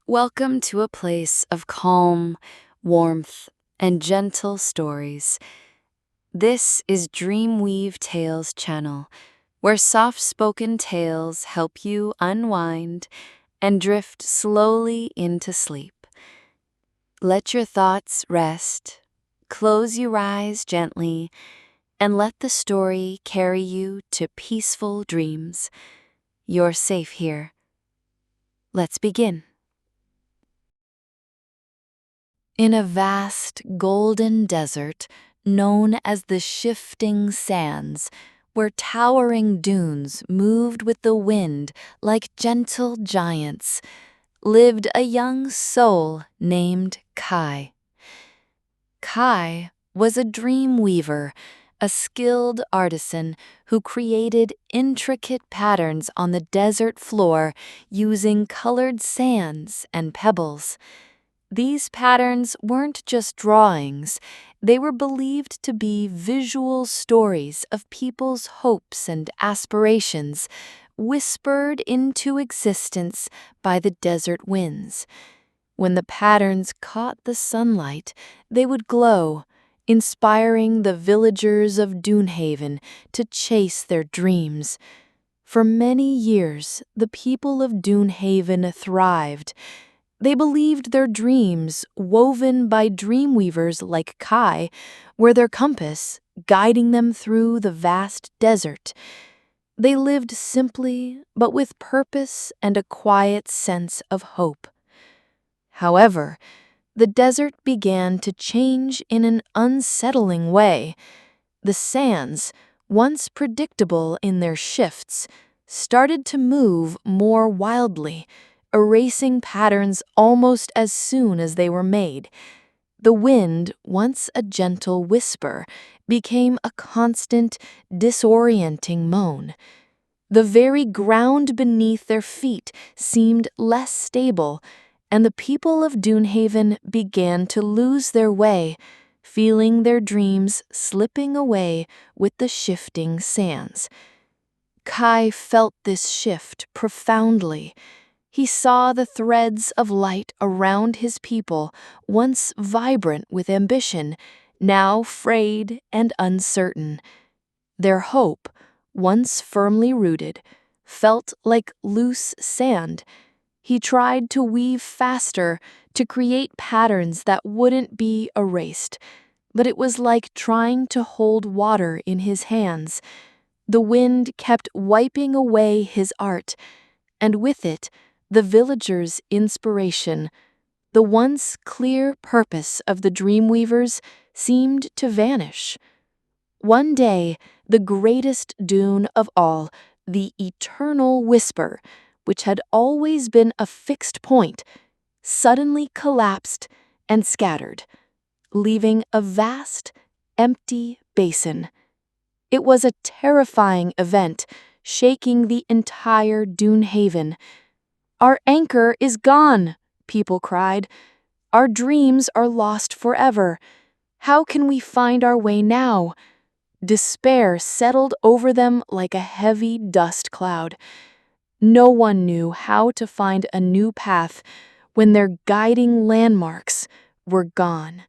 Welcome to a place of calm, warmth, and gentle stories. This is Dreamweave Tales channel, where soft-spoken tales help you unwind and drift slowly into sleep. Let your thoughts rest, close your eyes gently, and let the story carry you to peaceful dreams. You're safe here. Let's begin. In a vast golden desert known as the Shifting Sands, where towering dunes moved with the wind like gentle giants, lived a young soul named Kai. Kai was a dream weaver, a skilled artisan who created intricate patterns on the desert floor using colored sands and pebbles. These patterns weren't just drawings, they were believed to be visual stories of people's hopes and aspirations, whispered into existence by the desert winds. When the patterns caught the sunlight, they would glow, inspiring the villagers of Dunehaven to chase their dreams. For many years, the people of Dunehaven thrived. They believed their dreams, woven by dreamweavers like Kai, were their compass, guiding them through the vast desert. They lived simply, but with purpose and a quiet sense of hope. However, the desert began to change in an unsettling way. The sands, once predictable in their shifts, started to move more wildly, erasing patterns almost as soon as they were made. The wind, once a gentle whisper, became a constant, disorienting moan. The very ground beneath their feet seemed less stable, and the people of Dunehaven began to lose their way, feeling their dreams slipping away with the shifting sands. Kai felt this shift profoundly. He saw the threads of light around his people, once vibrant with ambition, now frayed and uncertain. Their hope, once firmly rooted, felt like loose sand. He tried to weave faster, to create patterns that wouldn't be erased, but it was like trying to hold water in his hands. The wind kept wiping away his art, and with it, the villagers' inspiration. The once clear purpose of the dreamweavers seemed to vanish. One day, the greatest dune of all, the eternal whisper, which had always been a fixed point, suddenly collapsed and scattered, leaving a vast, empty basin. It was a terrifying event, shaking the entire Dunehaven. "Our anchor is gone," people cried. "Our dreams are lost forever. How can we find our way now?" Despair settled over them like a heavy dust cloud. No one knew how to find a new path when their guiding landmarks were gone.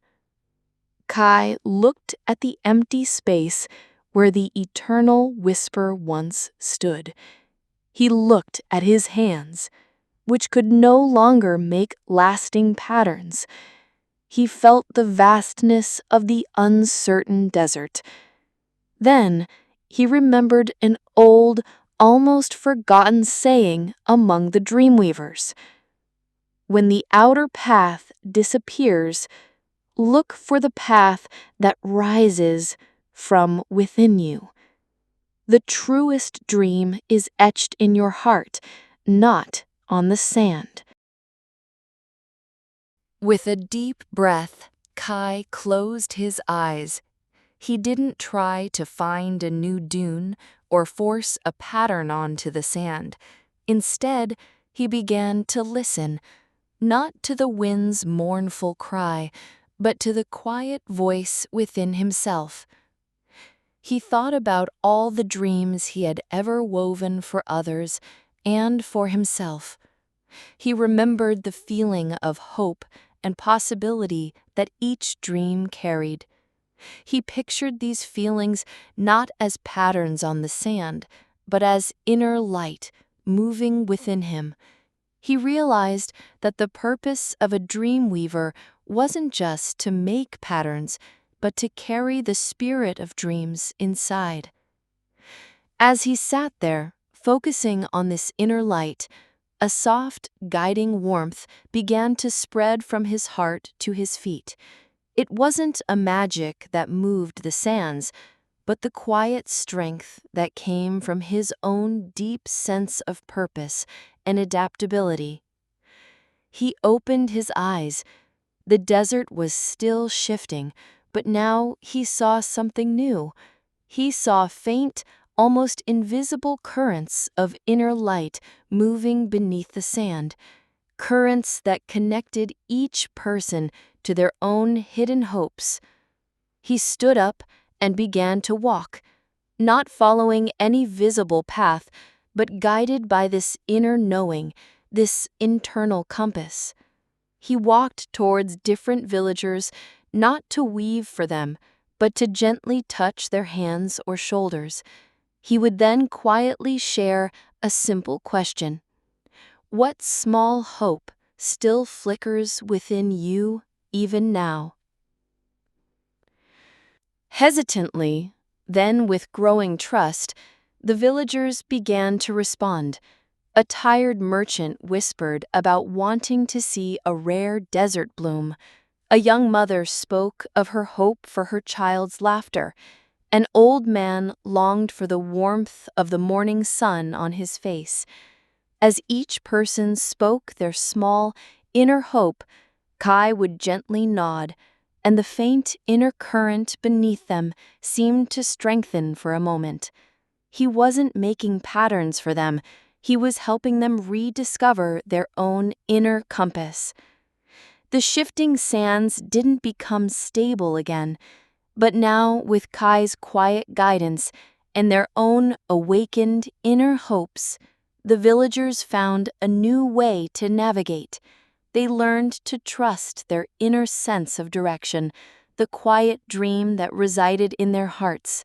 Kai looked at the empty space where the eternal whisper once stood. He looked at his hands, which could no longer make lasting patterns. He felt the vastness of the uncertain desert. Then he remembered an old, almost forgotten saying among the dreamweavers. When the outer path disappears, look for the path that rises from within you. The truest dream is etched in your heart, not on the sand. With a deep breath, Kai closed his eyes. He didn't try to find a new dune or force a pattern onto the sand. Instead, he began to listen, not to the wind's mournful cry, but to the quiet voice within himself. He thought about all the dreams he had ever woven for others and for himself. He remembered the feeling of hope and possibility that each dream carried. He pictured these feelings not as patterns on the sand, but as inner light moving within him. He realized that the purpose of a dream weaver wasn't just to make patterns, but to carry the spirit of dreams inside. As he sat there, focusing on this inner light, a soft, guiding warmth began to spread from his heart to his feet. It wasn't a magic that moved the sands, but the quiet strength that came from his own deep sense of purpose and adaptability. He opened his eyes. The desert was still shifting, but now he saw something new. He saw faint, almost invisible currents of inner light moving beneath the sand, currents that connected each person to their own hidden hopes. He stood up and began to walk, not following any visible path, but guided by this inner knowing, this internal compass. He walked towards different villagers, not to weave for them, but to gently touch their hands or shoulders. He would then quietly share a simple question. What small hope still flickers within you even now? Hesitantly, then with growing trust, the villagers began to respond. A tired merchant whispered about wanting to see a rare desert bloom. A young mother spoke of her hope for her child's laughter. An old man longed for the warmth of the morning sun on his face. As each person spoke their small, inner hope, Kai would gently nod, and the faint inner current beneath them seemed to strengthen for a moment. He wasn't making patterns for them, he was helping them rediscover their own inner compass. The shifting sands didn't become stable again, but now, with Kai's quiet guidance and their own awakened inner hopes, the villagers found a new way to navigate. They learned to trust their inner sense of direction, the quiet dream that resided in their hearts.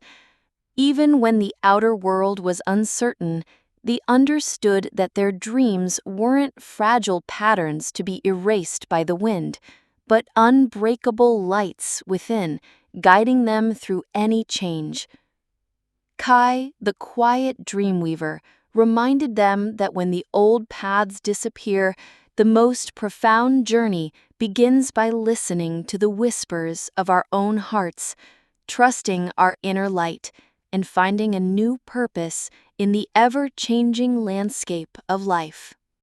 Even when the outer world was uncertain, they understood that their dreams weren't fragile patterns to be erased by the wind, but unbreakable lights within, guiding them through any change. Kai, the quiet dreamweaver, reminded them that when the old paths disappear, the most profound journey begins by listening to the whispers of our own hearts, trusting our inner light, and finding a new purpose in the ever-changing landscape of life.